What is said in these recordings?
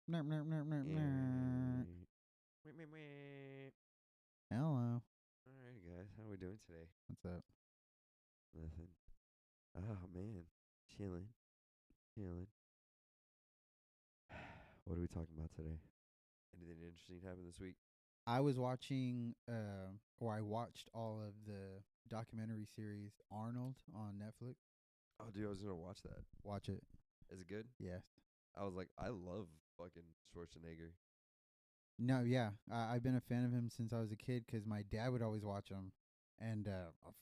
Nerp, nerp, nerp, nerp, nerp. And Hello. all right, guys, how we doing today? What's up? Nothing. Oh man, chilling, chilling. What are we talking about today? Anything interesting happened this week? I was watching, or I watched all of the documentary series Arnold on Netflix. Oh, dude, I was gonna watch that. Watch it. Is it good? Yes. I was like, I love fucking Schwarzenegger. No, yeah. I've been a fan of him since I was a kid because my dad would always watch him. And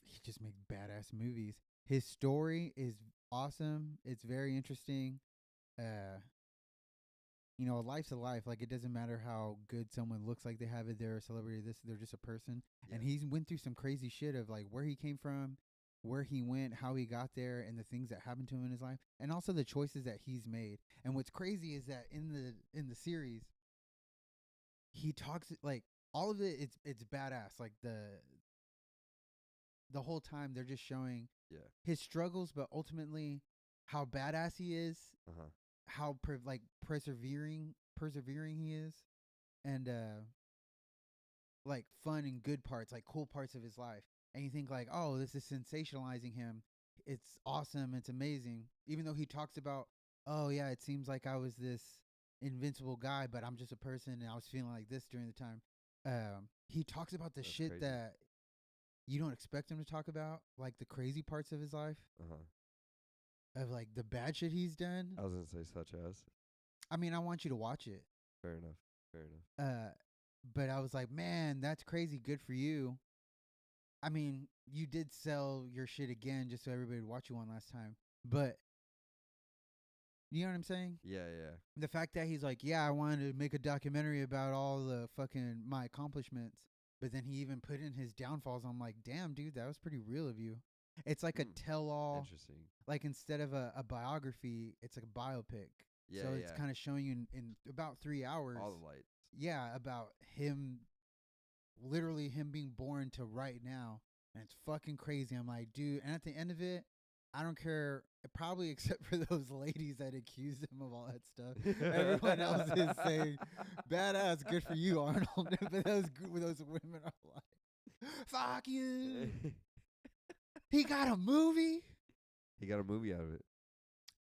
he just makes badass movies. His story is awesome. It's very interesting. Uh, life's a life. Like, it doesn't matter how good someone looks like they have it. They're a celebrity. They're just a person. Yeah. And he's went through some crazy shit of like where he came from, where he went, how he got there, and the things that happened to him in his life, and also the choices that he's made. And what's crazy is that in the series, he talks like all of it. It's badass. Like the whole time they're just showing Yeah. his struggles, but ultimately how badass he is, Uh huh. how persevering he is, and like fun and good parts, like cool parts of his life. And you think like, oh, this is sensationalizing him. It's awesome. It's amazing. Even though he talks about, oh yeah, it seems like I was this invincible guy, but I'm just a person, and I was feeling like this during the time. He talks about the That's shit crazy. that you don't expect him to talk about, like the crazy parts of his life, Uh huh. of like the bad shit he's done. I was gonna say such as. I mean, I want you to watch it. Fair enough. Fair enough. Uh, but I was like, man, that's crazy. Good for you. I mean, you did sell your shit again just so everybody would watch you one last time. But you know what I'm saying? Yeah, yeah. The fact that he's like, yeah, I wanted to make a documentary about all the fucking my accomplishments, but then he even put in his downfalls. I'm like, damn, dude, that was pretty real of you. It's like a tell-all. Interesting. Like instead of a biography, it's like a biopic. Yeah, So it's yeah. kind of showing you in about 3 hours. All the lights. Yeah, about him, literally him being born to right now, and it's fucking crazy. I'm like, dude, and at the end of it, I don't care, probably except for those ladies that accused him of all that stuff. Everyone else is saying, badass, good for you, Arnold. But those women are like, fuck you. He got a movie? He got a movie out of it.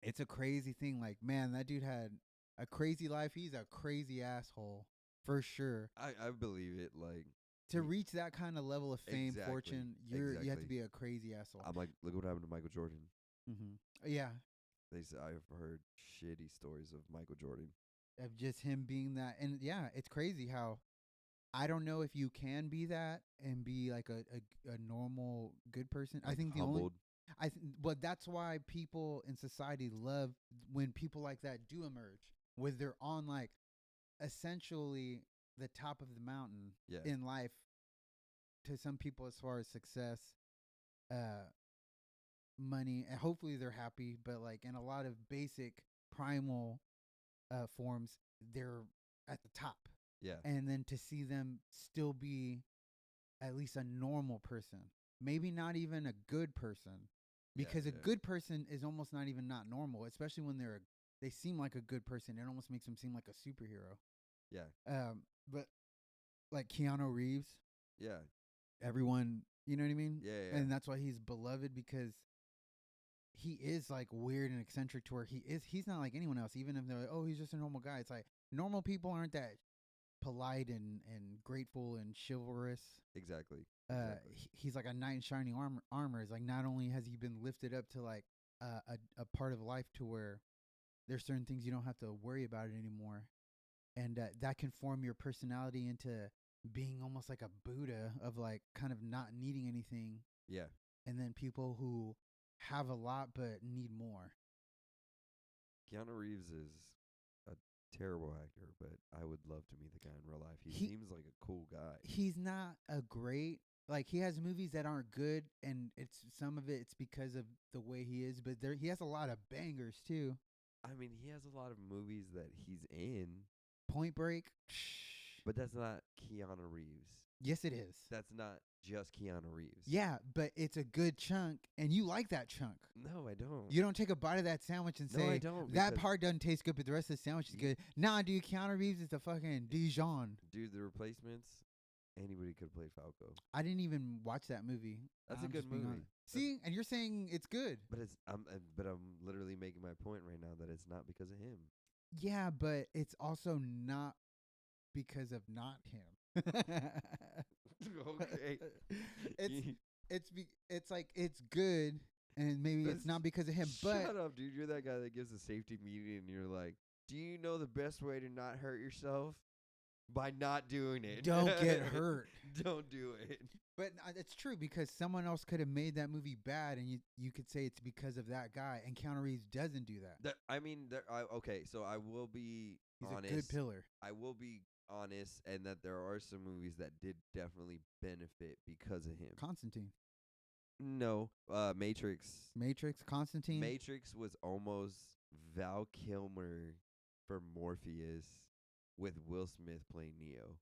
It's a crazy thing. Like, man, that dude had a crazy life. He's a crazy asshole, for sure. I believe it. Like, To reach that kind of level of fame, Exactly, fortune, you have to exactly. be a crazy asshole. I'm like, look what happened to Michael Jordan. Yeah, I've heard shitty stories of Michael Jordan. of just him being that, and yeah, it's crazy how I don't know if you can be that and be like a normal good person. Like I think humbled. but that's why people in society love when people like that do emerge, where they're on like essentially the top of the mountain Yeah. in life to some people as far as success, uh, money, and hopefully they're happy. But like in a lot of basic primal forms, they're at the top. Yeah. And then to see them still be at least a normal person, maybe not even a good person, because Yeah, a good person is almost not even not normal, especially when they seem like a good person. It almost makes them seem like a superhero. Yeah. But like Keanu Reeves, Yeah. everyone, you know what I mean? Yeah. Yeah. And that's why he's beloved, because he is like weird and eccentric to where he's not like anyone else. Even if they're like, oh, he's just a normal guy. It's like normal people aren't that polite and grateful and chivalrous. Exactly. Exactly. He's like a knight in shining armor. It's like not only has he been lifted up to like a part of life to where there's certain things you don't have to worry about it anymore, and that can form your personality into being almost like a Buddha of like kind of not needing anything. Yeah. And then people who have a lot but need more. Keanu Reeves is a terrible actor, but I would love to meet the guy in real life. He seems like a cool guy. He's not a great, like he has movies that aren't good, and it's some of it's because of the way he is, but he has a lot of bangers too. I mean, he has a lot of movies that he's in. Point Break. But that's not Keanu Reeves. Yes, it is. That's not just Keanu Reeves. Yeah, but it's a good chunk, and you like that chunk. No, I don't. You don't take a bite of that sandwich and No, I say, don't, that because- part doesn't taste good, but the rest of the sandwich is good. Nah, dude, Keanu Reeves is the fucking Dijon. Dude, The Replacements, anybody could play Falco. I didn't even watch that movie. That's I'm a good just being movie. honest. See, and you're saying it's good. But I'm literally making my point right now that it's not because of him. Yeah, but it's also not because of not him. Okay. It's like it's good, and maybe it's not because of him. But Shut up, dude. You're that guy that gives a safety meeting, and you're like, do you know the best way to not hurt yourself? By not doing it. don't get hurt. Don't do it. But it's true, because someone else could have made that movie bad, and you could say it's because of that guy. And Keanu Reeves doesn't do that. Okay, so I will be He's honest. a good pillar. I will be honest, and that there are some movies that did definitely benefit because of him. Constantine, No, Matrix. Constantine. Matrix was almost Val Kilmer for Morpheus, with Will Smith playing Neo.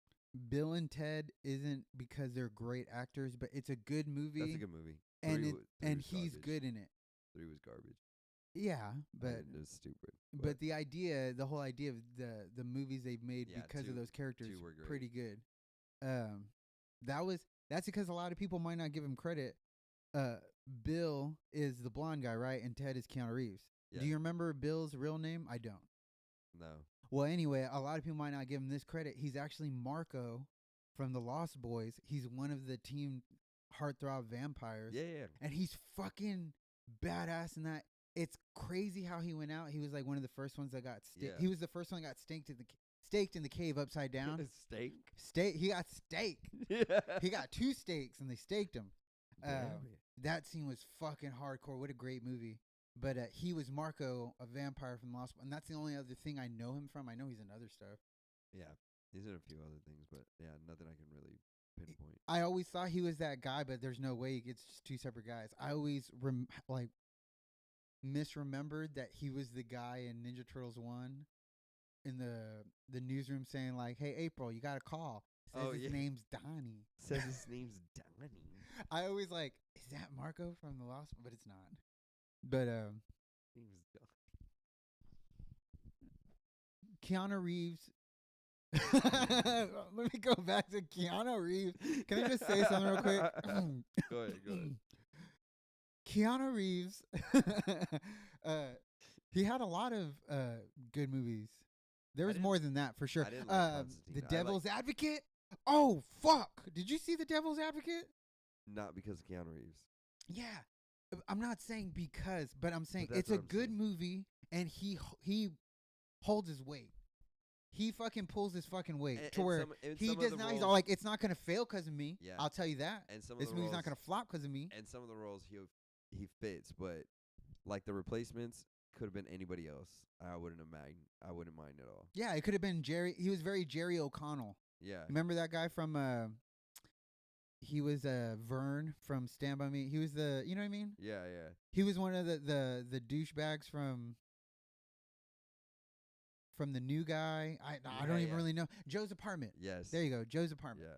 Bill and Ted isn't because they're great actors, but it's a good movie. That's a good movie. And he's garbage. good in it. 3 was garbage. Yeah, but It was stupid. But the whole idea of the movies they've made because of those characters were great. pretty good. That's because a lot of people might not give him credit. Bill is the blonde guy, right? And Ted is Keanu Reeves. Yeah. Do you remember Bill's real name? I don't. No. Well, anyway, a lot of people might not give him this credit. He's actually Marco from the Lost Boys. He's one of the team heartthrob vampires. Yeah. And he's fucking badass in that. It's crazy how he went out. He was like one of the first ones that got staked. Yeah. He was the first one that got staked in the cave upside down. Steak? He got staked. Yeah. He got 2 stakes and they staked him. Damn. That scene was fucking hardcore. What a great movie. But he was Marco, a vampire from Lost, and that's the only other thing I know him from. I know he's in other stuff. Yeah. He's in a few other things, but yeah, nothing I can really pinpoint. I always thought he was that guy, but there's no way it's just 2 separate guys. I always misremembered that he was the guy in Ninja Turtles 1 in the newsroom saying like, "Hey, April, you got a call." Says his name's Donnie. Says his name's Donnie. I always like, is that Marco from the Lost? But it's not. But Keanu Reeves. Let me go back to Keanu Reeves. Can I just say something real quick? Go ahead. Keanu Reeves. He had a lot of good movies. There was more than that for sure. I didn't like Constantine. The Devil's Advocate. Oh fuck! Did you see The Devil's Advocate? Not because of Keanu Reeves. Yeah. I'm not saying because, but I'm saying But it's a good movie, and he holds his weight. He fucking pulls his fucking weight to where he does not. He's all like, it's not gonna fail because of me. Yeah. I'll tell you that. And this movie's not gonna flop because of me. And some of the roles he fits, but like The Replacements could have been anybody else. I wouldn't mind at all. Yeah, it could have been Jerry. He was very Jerry O'Connell. Yeah. Remember that guy from? He was Vern from Stand By Me. He was the, you know what I mean? Yeah. He was one of the douchebags from the New Guy. I don't even really know. Joe's Apartment. Yes. There you go. Joe's Apartment. Yeah.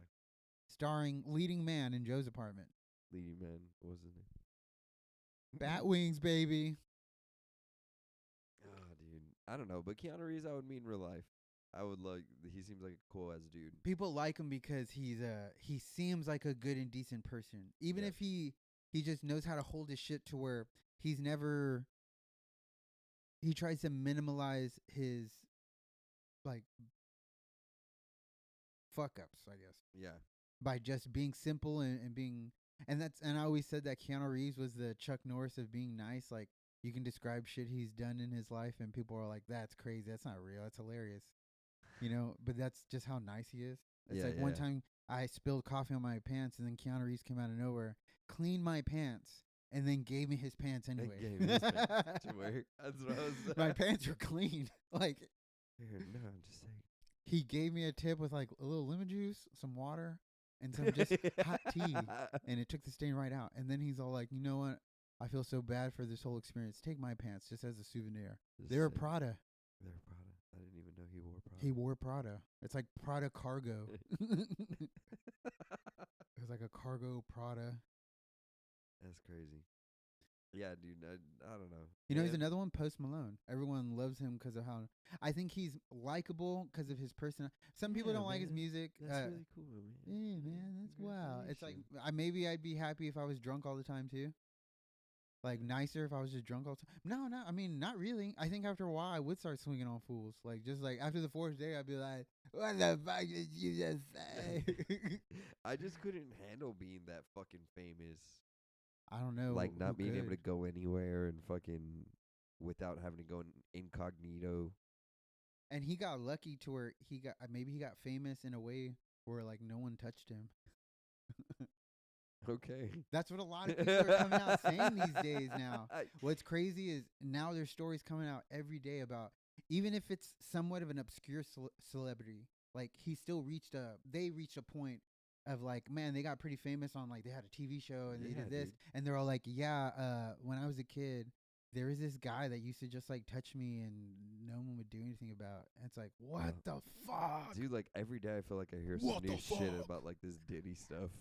Starring leading man in Joe's Apartment. Leading man. What was his name? Bat wings, baby. Oh, dude. I don't know, but Keanu Reeves I would meet in real life. I would like. He seems like a cool ass dude. People like him because he seems like a good and decent person. Even if he just knows how to hold his shit to where he tries to minimalize his like fuck ups, I guess. Yeah. By just being simple and being and I always said that Keanu Reeves was the Chuck Norris of being nice. Like, you can describe shit he's done in his life and people are like, that's crazy, that's not real, that's hilarious. You know, but that's just how nice he is. It's one time I spilled coffee on my pants and then Keanu Reeves came out of nowhere, cleaned my pants, and then gave me his pants anyway. Gave me his pants to wear. That's what I was My pants were clean. Like, no, I'm just saying. He gave me a tip with like a little lemon juice, some water, and some just hot tea, and it took the stain right out. And then he's all like, you know what? I feel so bad for this whole experience. Take my pants just as a souvenir. They're Prada. They're Prada. I didn't even know he wore Prada. He wore Prada. It's like Prada cargo. It's like a cargo Prada. That's crazy. Yeah, dude. I don't know. You know, he's another one, Post Malone. Everyone loves him because of how I think he's likable because of his person. Some people don't like his music. That's really cool, man. Yeah, man, that's wow. It's like maybe I'd be happy if I was drunk all the time too. Like nicer if I was just drunk all the time. No, I mean, not really. I think after a while I would start swinging on fools. Like just like after the fourth day, I'd be like, "What the fuck did you just say?" I just couldn't handle being that fucking famous. I don't know. Like not being able to go anywhere and fucking without having to go incognito. And he got lucky to where he got famous in a way where like no one touched him. Okay. That's what a lot of people are coming out saying these days now. What's crazy is now there's stories coming out every day about, even if it's somewhat of an obscure celebrity, like they reached a point of like, man, they got pretty famous on like, they had a TV show and they did this. Dude. And they're all like, when I was a kid, there was this guy that used to just like touch me and no one would do anything about it. And it's like, what the fuck? Dude, like every day I feel like I hear some new shit about like this Diddy stuff.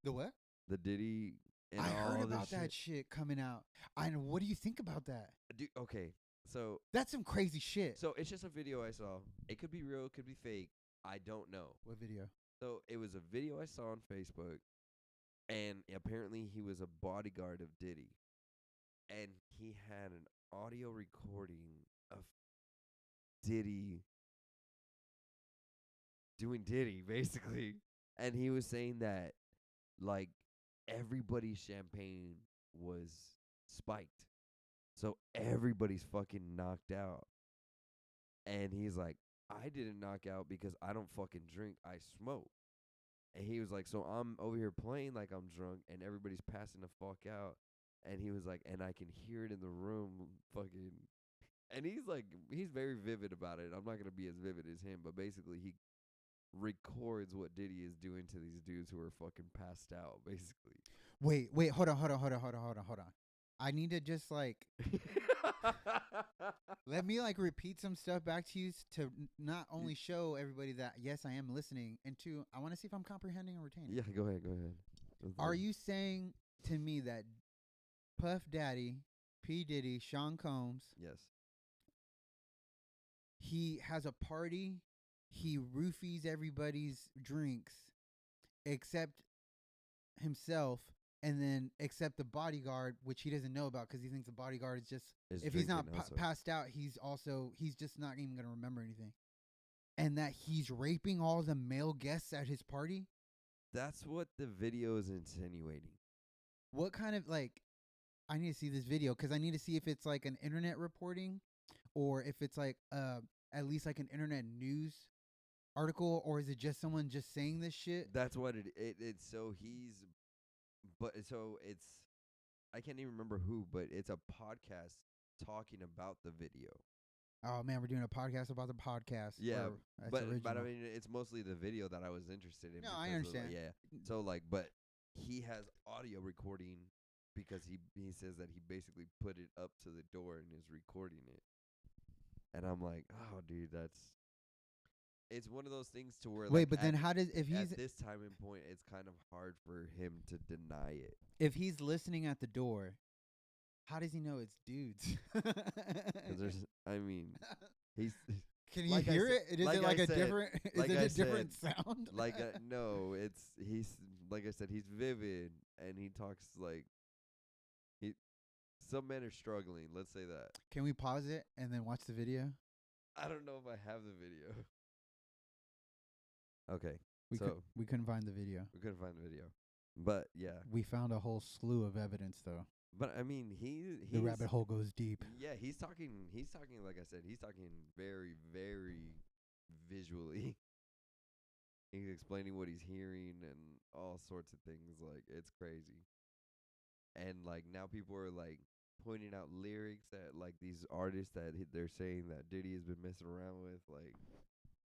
The what? The Diddy and I all heard about shit. that shit coming out. What do you think about that? Dude, okay. So that's some crazy shit. So it's just a video I saw. It could be real, it could be fake. I don't know. What video? So it was a video I saw on Facebook, and apparently he was a bodyguard of Diddy. And he had an audio recording of Diddy doing Diddy, basically. And he was saying that, like, everybody's champagne was spiked. So everybody's fucking knocked out. And he's like, I didn't knock out because I don't fucking drink, I smoke. And he was like, so I'm over here playing like I'm drunk, and everybody's passing the fuck out. And he was like, and I can hear it in the room, fucking. And he's like, he's very vivid about it. I'm not going to be as vivid as him, but basically he records what Diddy is doing to these dudes who are fucking passed out, basically. Wait, hold on. I need to just like let me like repeat some stuff back to you to not only show everybody that yes, I am listening, and two, I want to see if I'm comprehending and retaining. Yeah, go ahead. Are you saying to me that Puff Daddy, P. Diddy, Sean Combs, yes, he has a party, he roofies everybody's drinks except himself, and then except the bodyguard, which he doesn't know about because he thinks the bodyguard is just, if he's not passed out, he's just not even going to remember anything. And that he's raping all the male guests at his party? That's what the video is insinuating. What kind of, like, I need to see this video because I need to see if it's like an internet reporting or if it's like at least like an internet news article, or is it just someone just saying this shit? That's what it's so he's, but so it's, I can't even remember who, but it's a podcast talking about the video. Oh man, we're doing a podcast about the podcast. Yeah, but I mean, it's mostly the video that I was interested in. No, I understand. Yeah, so like, but he has audio recording because he says that he basically put it up to the door and is recording it. And I'm like, oh, dude, it's one of those things to where. Wait, like, but then how does, if he's at this time and point, it's kind of hard for him to deny it. If he's listening at the door, how does he know it's dudes? I mean, he's. Can you hear it? Is it like a different? Is it a different sound? No, he's like I said, he's vivid and he talks like some men are struggling. Let's say that. Can we pause it and then watch the video? I don't know if I have the video. Okay, we couldn't find the video. But yeah, we found a whole slew of evidence though. But I mean, the rabbit hole goes deep. Yeah, he's talking. Like I said, he's talking very, very visually. He's explaining what he's hearing and all sorts of things. Like, it's crazy. And like now, people are like pointing out lyrics that like these artists that they're saying that Diddy has been messing around with. Like,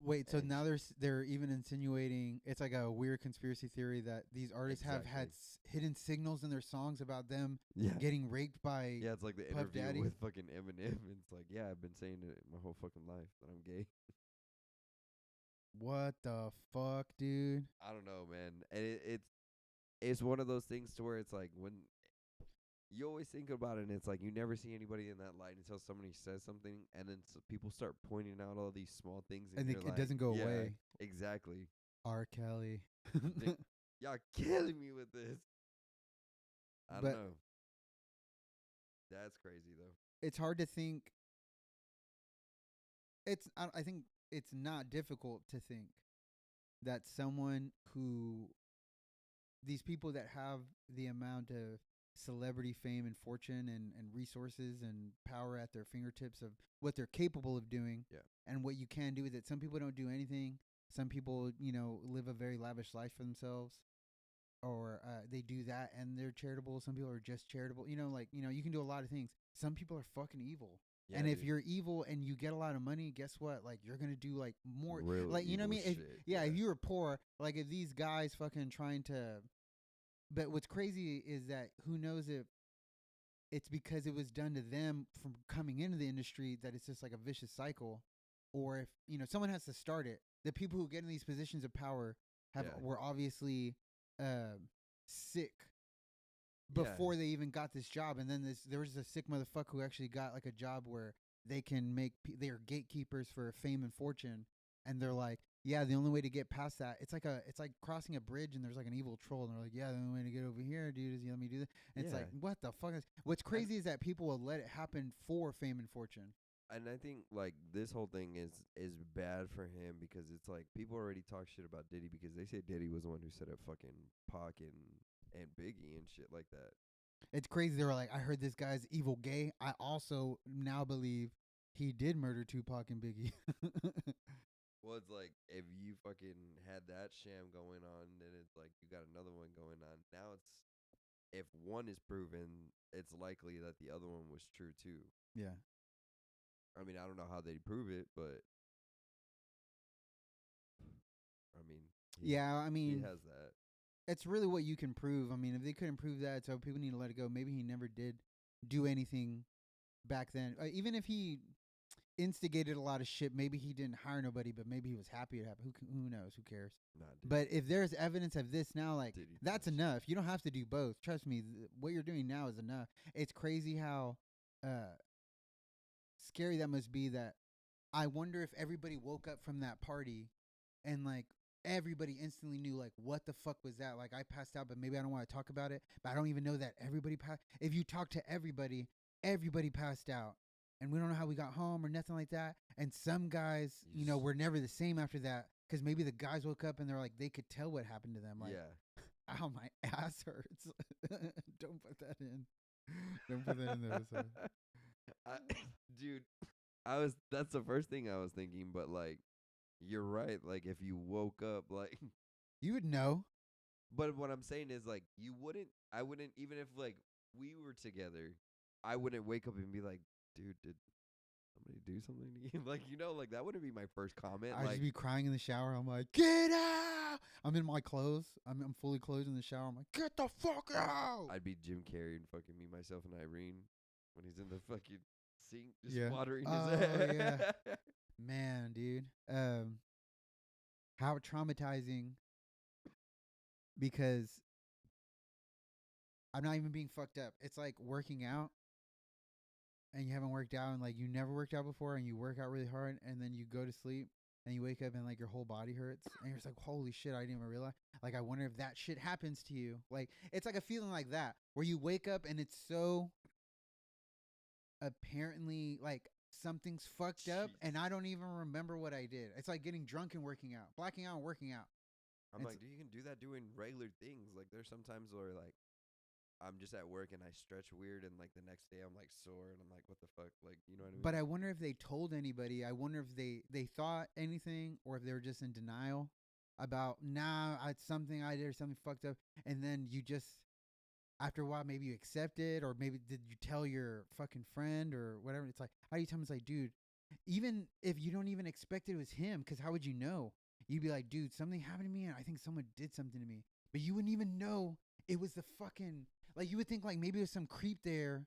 wait, so now they're even insinuating, it's like a weird conspiracy theory that these artists have had hidden signals in their songs about them getting raped by it's like the Puff interview Daddy with fucking Eminem. It's like, yeah, I've been saying it my whole fucking life that I'm gay. What the fuck, dude? I don't know, man. And it's one of those things to where it's like when you always think about it, and it's like you never see anybody in that light until somebody says something, and then people start pointing out all these small things, and And you're it like, doesn't go yeah, away. exactly. R. Kelly. Y'all killing me with this. I don't But know. That's crazy though. it's hard to think. I think it's not difficult to think that someone who these people that have the amount of celebrity fame and fortune and resources and power at their fingertips of what they're capable of doing, Yeah. and what you can do with it. Some people don't do anything. Some people, live a very lavish life for themselves, or they do that and they're charitable. Some people are just charitable. You can do a lot of things. Some people are fucking evil. Yeah, And if dude. you're evil and you get a lot of money, guess what? Like, you're gonna do like more. Real Like, you know what I mean? evil shit, If you were poor, like if these guys fucking trying to. But what's crazy is that who knows if it's because it was done to them from coming into the industry that it's just like a vicious cycle, or if someone has to start it. The people who get in these positions of power were obviously sick before they even got this job, and then there was a sick motherfucker who actually got like a job where they can they are gatekeepers for fame and fortune, and they're like, yeah, the only way to get past that, it's like crossing a bridge and there's like an evil troll, and they're like, yeah, the only way to get over here, dude, is you let me do this. And it's like, what the fuck what's crazy is that people will let it happen for fame and fortune. And I think like this whole thing is bad for him because it's like people already talk shit about Diddy because they say Diddy was the one who set up fucking Pac and Biggie and shit like that. It's crazy. They were like, I heard this guy's evil gay. I also now believe he did murder Tupac and Biggie. Well, it's like if you fucking had that sham going on, then it's like you got another one going on. Now it's if one is proven, it's likely that the other one was true too. Yeah. I mean, I don't know how they prove it, but I mean, he has that. It's really what you can prove. I mean, if they couldn't prove that, so people need to let it go. Maybe he never did do anything back then. Even if he instigated a lot of shit, maybe he didn't hire nobody, but maybe he was happy to happen. Who knows? Who cares? But if there's evidence of this now, like, that's enough. You don't have to do both. Trust me, what you're doing now is enough. It's crazy how scary that must be. That I wonder if everybody woke up from that party and like everybody instantly knew like what the fuck was that? Like, I passed out, but maybe I don't want to talk about it. But I don't even know that everybody passed. If you talk to everybody passed out. And we don't know how we got home or nothing like that. And some guys, were never the same after that because maybe the guys woke up and they're like, they could tell what happened to them. Like, ow, my ass hurts. Don't put that in. Don't put that in there. Dude, that's the first thing I was thinking. But like, you're right. Like, if you woke up, like, you would know. But what I'm saying is, like, I wouldn't, even if like we were together, I wouldn't wake up and be like, dude, did somebody do something to you? Like, like that wouldn't be my first comment. I'd just be crying in the shower. I'm like, get out! I'm in my clothes. I'm fully clothed in the shower. I'm like, get the fuck out! I'd be Jim Carrey and fucking me, myself, and Irene when he's in the fucking sink just watering his head. Yeah. Man, dude. How traumatizing, because I'm not even being fucked up. It's like working out. And you haven't worked out, and like you never worked out before, and you work out really hard, and then you go to sleep and you wake up and like your whole body hurts, and you're just like, holy shit, I didn't even realize. Like, I wonder if that shit happens to you. Like, it's like a feeling like that where you wake up and it's so apparently like something's fucked up, and I don't even remember what I did. It's like getting drunk and working out, blacking out and working out. I'm like, dude, you can do that doing regular things. Like, there's sometimes where like I'm just at work and I stretch weird, and like the next day I'm like sore, and I'm like, what the fuck? Like, you know what I mean? But I wonder if they told anybody. I wonder if they thought anything, or if they were just in denial about, it's something I did or something fucked up. And then you just, after a while, maybe you accept it, or maybe did you tell your fucking friend or whatever? It's like, how do you tell them? It's like, dude, even if you don't even expect it was him, because how would you know? You'd be like, dude, something happened to me, and I think someone did something to me. But you wouldn't even know it was the fucking... Like, you would think, like, maybe it was some creep there.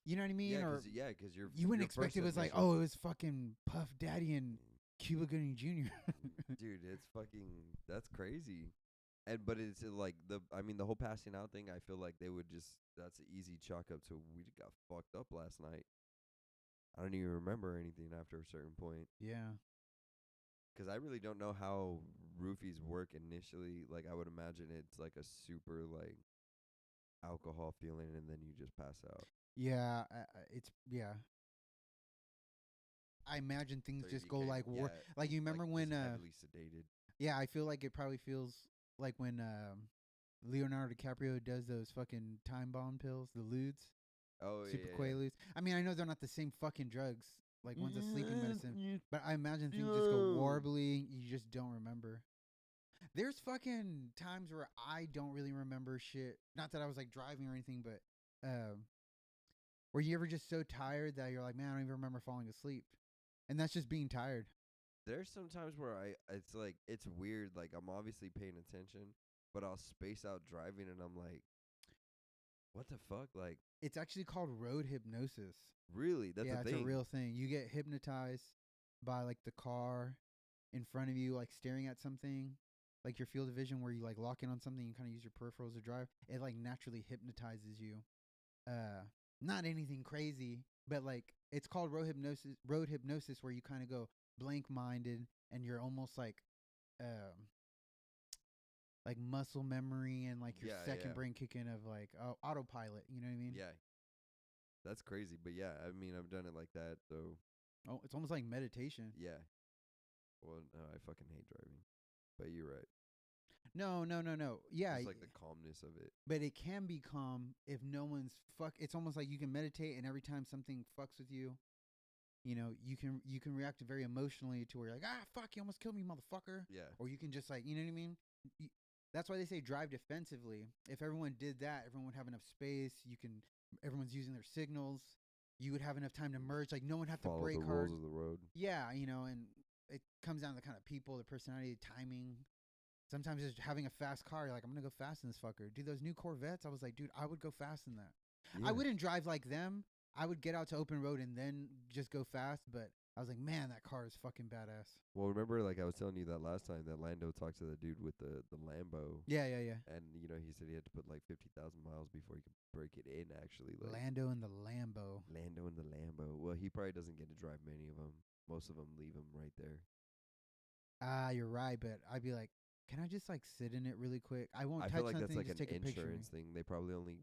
You know what I mean? Yeah, because you wouldn't expect it was like, oh, it was fucking Puff Daddy and Cuba Gooding Jr. Dude, that's crazy. And but it's like the whole passing out thing. I feel like they would that's an easy chalk up to we got fucked up last night. I don't even remember anything after a certain point. Yeah. Because I really don't know how roofies work initially. Like I would imagine it's like a super like alcohol feeling, and then you just pass out. Yeah. It's yeah. I imagine things So just you go can't, like war. yeah, Like you like remember just when heavily sedated. yeah, I feel like it probably feels like when Leonardo DiCaprio does those fucking time bomb pills, the ludes, Oh super yeah, quaaludes. I mean, I know they're not the same fucking drugs. Like one's a sleeping medicine, yeah. but I imagine things just go warbly. You just don't remember. There's fucking times where I don't really remember shit. Not that I was like driving or anything, but were you ever just so tired that you're like, man, I don't even remember falling asleep, and that's just being tired. There's some times where it's like it's weird. Like I'm obviously paying attention, but I'll space out driving, and I'm like, what the fuck? Like It's actually called road hypnosis. really? That's Yeah, a it's a thing. real thing. You get hypnotized by like the car in front of you, like staring at something, like your field of vision where you like lock in on something. You kind of use your peripherals to drive. It like naturally hypnotizes you. Not anything crazy, but like it's called road hypnosis. Road hypnosis, where you kind of go blank minded and you're almost like muscle memory and like your Yeah, second yeah, brain kicking of like autopilot. You know what I mean? yeah. That's crazy, but yeah, I mean I've done it like that, so Oh, it's almost like meditation. yeah. Well, no, I fucking hate driving, but you're right. No, no, no, no. Yeah, Just like the calmness of it. but it can be calm if no one's fuck. It's almost like you can meditate, and every time something fucks with you, you can react very emotionally to where you're like, ah, fuck, you almost killed me, motherfucker. Yeah, Or you can just like, you know what I mean? Y- That's why they say drive defensively. If everyone did that, everyone would have enough space. Everyone's using their signals. You would have enough time to merge. Like no one have to follow the brake hard. rules of the road. Yeah, and it comes down to the kind of people, the personality, timing. Sometimes just having a fast car, you're like, I'm gonna go fast in this fucker. Dude, those new Corvettes, I was like, dude, I would go fast in that. I Yeah. wouldn't drive like them. I would get out to open road and then just go fast. But I was like, man, that car is fucking badass. Well, remember, like I was telling you that last time that Lando talked to the dude with the Lambo, Yeah, yeah, yeah. and he said he had to put like 50,000 miles before he could break it in. Actually, like Lando and the Lambo. Lando and the Lambo. Well, he probably doesn't get to drive many of them. Most of them leave him right there. Ah, you're right. But I'd be like, can I just like sit in it really quick? I won't I touch feel like that's nothing. like Just an take a picture of me. insurance thing. They probably only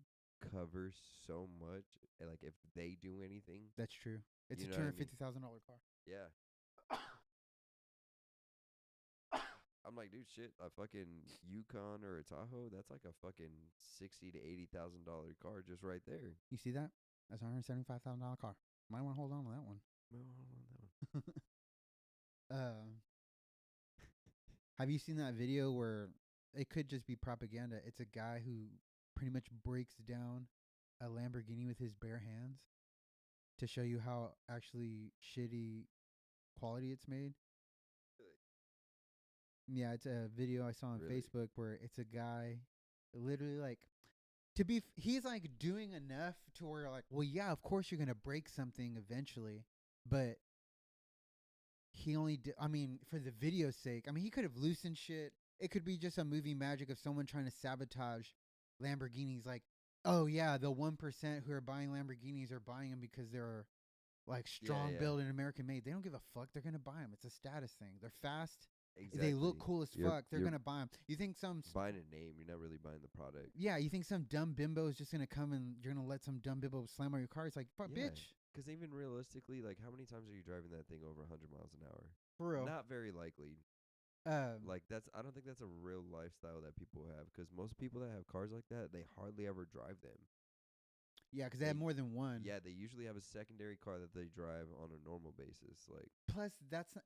cover so much. Like if they do anything, That's true. It's you a know what I mean? $250,000 car. Yeah. I'm like, dude, shit, a fucking Yukon or a Tahoe, that's like a fucking $60,000 to $80,000 car just right there. You see that? That's a $175,000 car. Might want to hold on to that one. No, I don't want that one. uh, have you seen that video where it could just be propaganda? It's a guy who pretty much breaks down a Lamborghini with his bare hands to show you how actually shitty quality it's made. Yeah, it's a video I saw on Really? Facebook where it's a guy literally like he's like doing enough to where like, well, yeah, of course you're gonna break something eventually, but he only did. I mean, for the video's sake, I mean, he could have loosened shit. It could be just a movie magic of someone trying to sabotage Lamborghinis. Like, oh yeah, the 1% who are buying Lamborghinis are buying them because they're like strong Yeah. build and American made. They don't give a fuck. They're gonna buy them. It's a status thing. They're fast. Exactly. They look cool as You're- fuck. They're you're gonna buy them. You think buying a name, you're not really buying the product. yeah, you think some dumb bimbo is just gonna come and you're gonna let some dumb bimbo slam on your car? It's like, fuck, Yeah. bitch. Because even realistically, like, how many times are you driving that thing over 100 miles an hour? For real. Not very likely. Like, I don't think that's a real lifestyle that people have. Because most people that have cars like that, they hardly ever drive them. yeah, because they have they- more than one. Yeah, they usually have a secondary car that they drive on a normal basis. Like, Plus,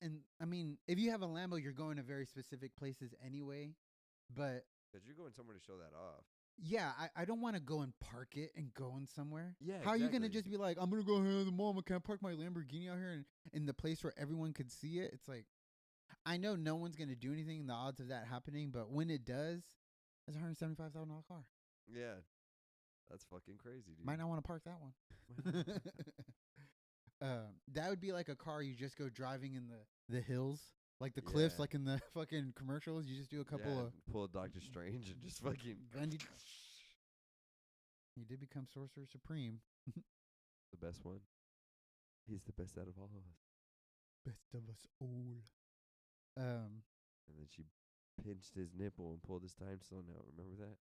and I mean, if you have a Lambo, you're going to very specific places anyway. But because you're going somewhere to show that off. yeah, I don't want to go and park it and going somewhere. Yeah, How are you gonna exactly. just be like, I'm gonna go here to the mall? I can't park my Lamborghini out here and in the place where everyone could see it. It's like, I know no one's gonna do anything. The odds of that happening, but when it does, it's a $175,000 car. Yeah, that's fucking crazy, dude. Might not want to park that one. That would be like a car you just go driving in the hills Like the cliffs, Yeah. like in the fucking commercials. You just do a couple Yeah, of. pull a Doctor Strange and just fucking Then he did become Sorcerer Supreme. the best one. He's the best out of all of us. Best of us all. Um, And then she pinched his nipple and pulled his time stone out. Remember that?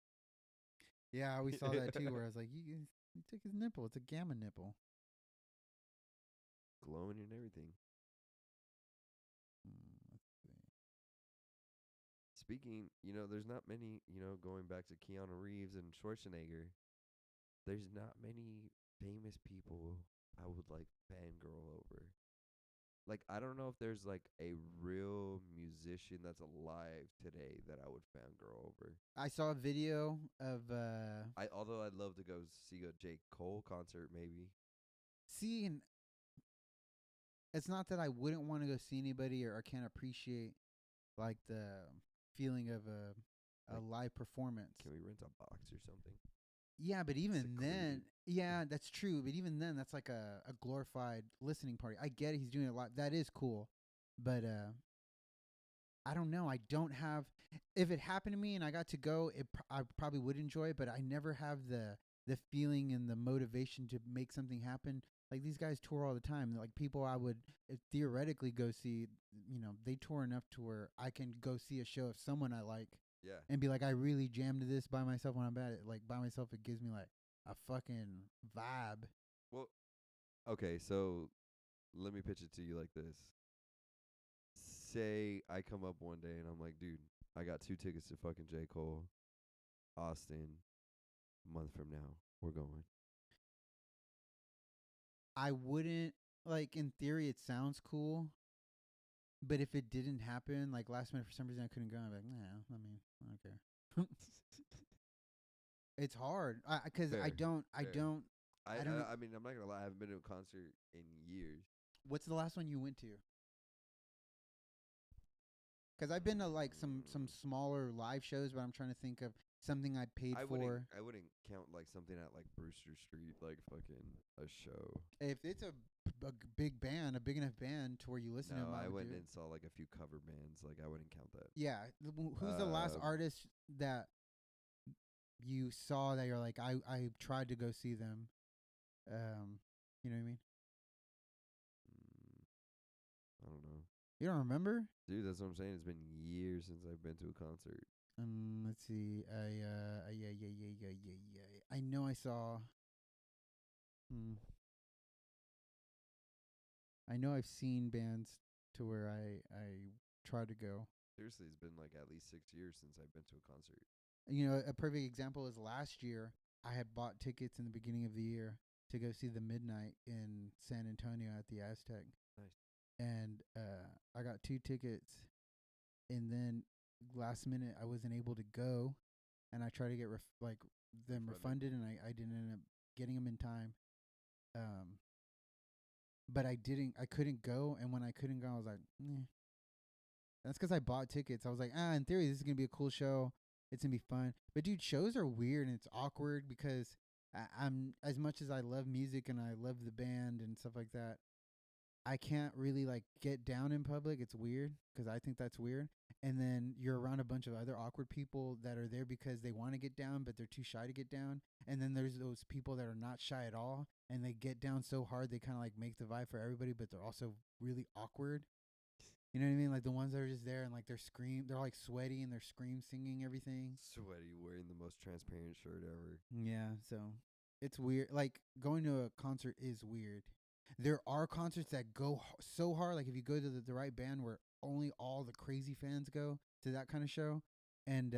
yeah, we saw that too. Where I was like, he took his nipple. It's a gamma nipple. Glowing and everything. Let's see. Speaking, there's not many, going back to Keanu Reeves and Schwarzenegger, there's not many famous people I would like fangirl over. Like, I don't know if there's like a real musician that's alive today that I would fangirl over. I saw a video of Although I'd love to go see a J. Cole concert, maybe. seeing. It's not that I wouldn't want to go see anybody or I can't appreciate like the feeling of a Like, live performance. Can we rent a box or something? Yeah, but even then, Secluded. yeah, that's true. But even then, that's like a glorified listening party. I get it. He's doing it a lot. That is cool. But I don't know. I don't have. If it happened to me and I got to go, I probably would enjoy it. But I never have the feeling and the motivation to make something happen. Like these guys tour all the time. Like people I would theoretically go see. They tour enough to where I can go see a show of someone I like Yeah. and be like, I really jammed to this by myself when I'm at it. Like by myself, it gives me like a fucking vibe. Well, okay, so let me pitch it to you like this. Say I come up one day and I'm like, dude, I got 2 tickets to fucking J. Cole, Austin, a month from now. We're going. I wouldn't like in theory it sounds cool, but if it didn't happen, like last minute for some reason I couldn't go, I'm like, nah, I don't care. It's hard because I Fair, don't, fair. I don't know. I mean, I'm not gonna lie. I haven't been to a concert in years. What's the last one you went to? Because I've been to like some smaller live shows, but I'm trying to think of something I paid for. I wouldn't count like something at like Brewster Street, like fucking a show. If it's a big band, a big enough band to where you listen to No, them, I would went do it. and saw like a few cover bands. Like I wouldn't count that. Yeah, who's the last artist that you saw that you're like, I tried to go see them? You know what I mean? I don't know. You don't remember? Dude, that's what I'm saying. It's been years since I've been to a concert. Let's see. Yeah. I know I saw. I know I've seen bands to where I tried to go. Seriously, it's been like at least 6 years since I've been to a concert. A perfect example is last year. I had bought tickets in the beginning of the year to go see the Midnight in San Antonio at the Aztec. Nice. And I got 2 tickets, and then last minute I wasn't able to go, and I tried to get them refunded, and I didn't end up getting them in time. But I couldn't go, and when I couldn't go, I was like, That's because I bought tickets. I was like, in theory, this is gonna be a cool show. It's gonna be fun. But dude, shows are weird and it's awkward because I'm as much as I love music and I love the band and stuff like that. I can't really like get down in public. It's weird because I think that's weird. And then you're around a bunch of other awkward people that are there because they want to get down, but they're too shy to get down. And then there's those people that are not shy at all and they get down so hard they kind of like make the vibe for everybody, but they're also really awkward. You know what I mean? Like the ones that are just there and like they're like sweaty and they're singing everything. Sweaty, wearing the most transparent shirt ever. Yeah, so it's weird. Like going to a concert is weird. There are concerts that go so hard. Like if you go to the right band where only all the crazy fans go to that kind of show, and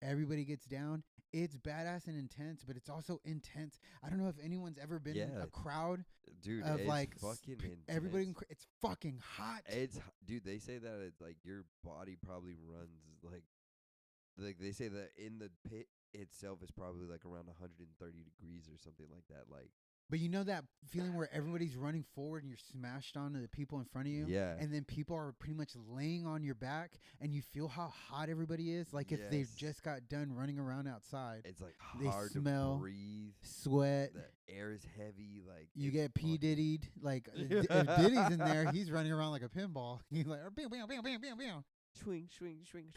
everybody gets down. It's badass and intense, but it's also intense. I don't know if anyone's ever been in a crowd, dude. of It's like fucking intense. everybody. It's fucking hot. Dude. They say that it's like your body probably runs like they say that in the pit itself is probably like around 130 degrees or something like that. Like But you know that feeling where everybody's running forward and you're smashed onto the people in front of you? Yeah. And then people are pretty much laying on your back and you feel how hot everybody is? Like if they've Yes. just got done running around outside. It's like They hard smell, to breathe. Sweat. The air is heavy. Like You it's get P. fucking- Diddy'd. Like if Diddy's in there, he's running around like a pinball. He's like, bam, bam, bam, bam, bam, bam. Swing, swing, swing,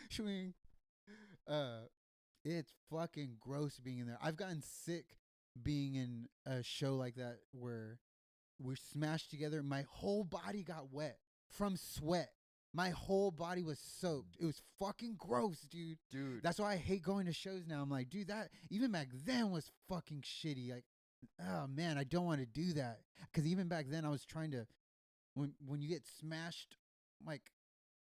swing. Swing. It's fucking gross being in there. I've gotten sick being in a show like that where we're smashed together. My whole body got wet from sweat. My whole body was soaked. It was fucking gross, dude. Dude. That's why I hate going to shows now. I'm like, dude, that even back then was fucking shitty. Like, oh man, I don't want to do that. Because even back then, I was trying to, when you get smashed, like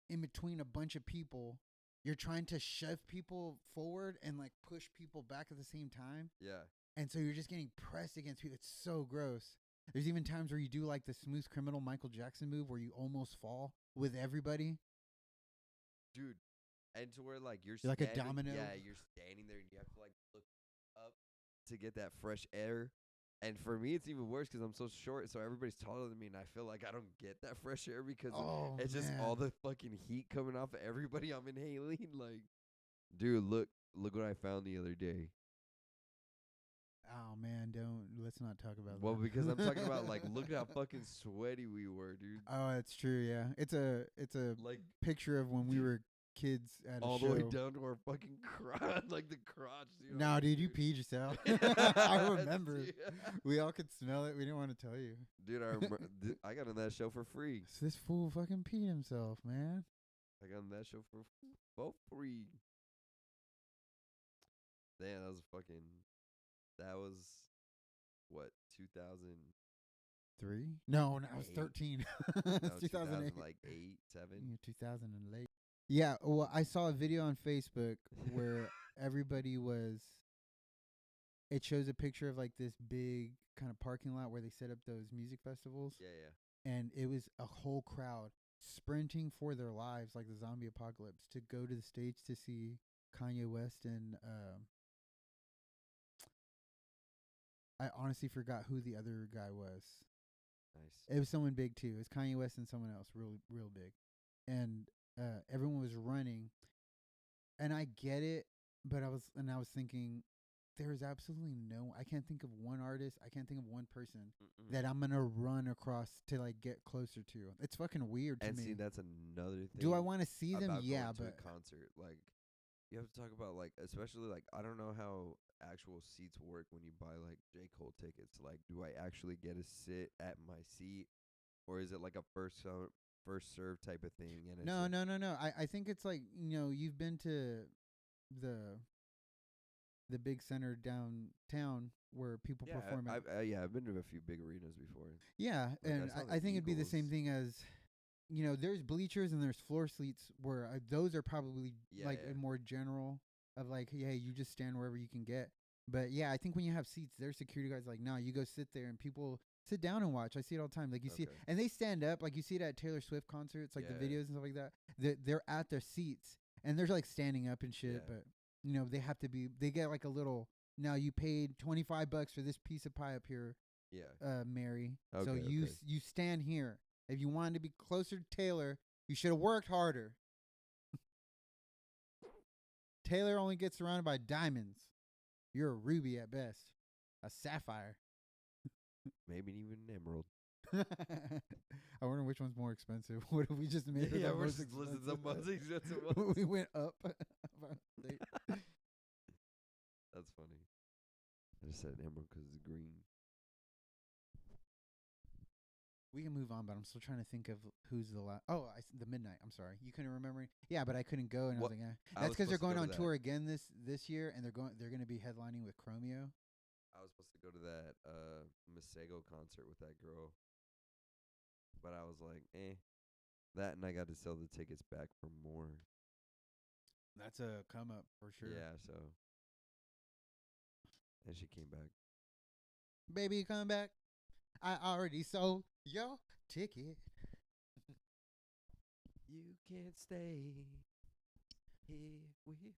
in between a bunch of people, you're trying to shove people forward and like push people back at the same time. Yeah. And so you're just getting pressed against people. It's so gross. There's even times where you do like the Smooth Criminal Michael Jackson move where you almost fall with everybody. Dude. And to where like you're like a standing, domino. Yeah, you're standing there and you have to like look up to get that fresh air. And for me, it's even worse because I'm so short, so everybody's taller than me, and I feel like I don't get that fresh air because it's just all the fucking heat coming off of everybody I'm inhaling. Like, dude, look what I found the other day. Oh man, let's not talk about Well, that. because I'm talking about like, look at how fucking sweaty we were, dude. Oh, that's true. Yeah, it's a Like picture of when we were kids at all a the show. way down to our fucking crotch, like the crotch. You know? No, dude, you peed yourself. I remember. We all could smell it. We didn't want to tell you. Dude, I remember. I got on that show for free. So this fool fucking peed himself, man. I got on that show for free. Damn, that was what, 2003? No, I was 13. That was 2008. like 8, 7. Yeah, 2000 and late. Yeah, well, I saw a video on Facebook where everybody was. It shows a picture of like this big kind of parking lot where they set up those music festivals. Yeah, yeah. And it was a whole crowd sprinting for their lives like the zombie apocalypse to go to the stage to see Kanye West and I honestly forgot who the other guy was. Nice. It was someone big too. It was Kanye West and someone else real big. And everyone was running. And I get it, but I was thinking there is absolutely I can't think of one artist, I can't think of one person that I'm going to run across to like get closer to. It's fucking weird to me. And see, that's another thing. Do I want to see them? About Yeah, going to but a concert, like you have to talk about like, especially like, I don't know how actual seats work when you buy like J. Cole tickets. Like, do I actually get to sit at my seat, or is it like a first serve type of thing? And no. I think it's like, you've been to the big center downtown where people perform at. I've been to a few big arenas before. Yeah, like and I think it'd be the same thing as, there's bleachers and there's floor seats where those are probably a more general of like, hey, you just stand wherever you can get. But yeah, I think when you have seats, there's security guys like, no, you go sit there and people sit down and watch. I see it all the time. Like you see it, and they stand up, like you see it at Taylor Swift concerts, like the videos and stuff like that. They're at their seats and they're like standing up and shit, but they have to be. They get like a little. Now you paid $25 for this piece of pie up here. Yeah. Mary. Okay, so you stand here. If you wanted to be closer to Taylor, you should have worked harder. Taylor only gets surrounded by diamonds. You're a ruby at best. A sapphire. Maybe even an emerald. I wonder which one's more expensive. What if we just made it the most expensive? The most expensive one. We went up. That's funny. I just said emerald because it's green. We can move on, but I'm still trying to think of who's the last. Oh, the Midnight. I'm sorry, you couldn't remember. Yeah, but I couldn't go, and I was like, that's because they're going on tour again this year, and they're going to be headlining with Chromeo. I was supposed to go to that Masego concert with that girl, but I was like, that, and I got to sell the tickets back for more. That's a come up for sure. Yeah, so. And she came back. Baby, come back. I already sold your ticket. You can't stay here with me.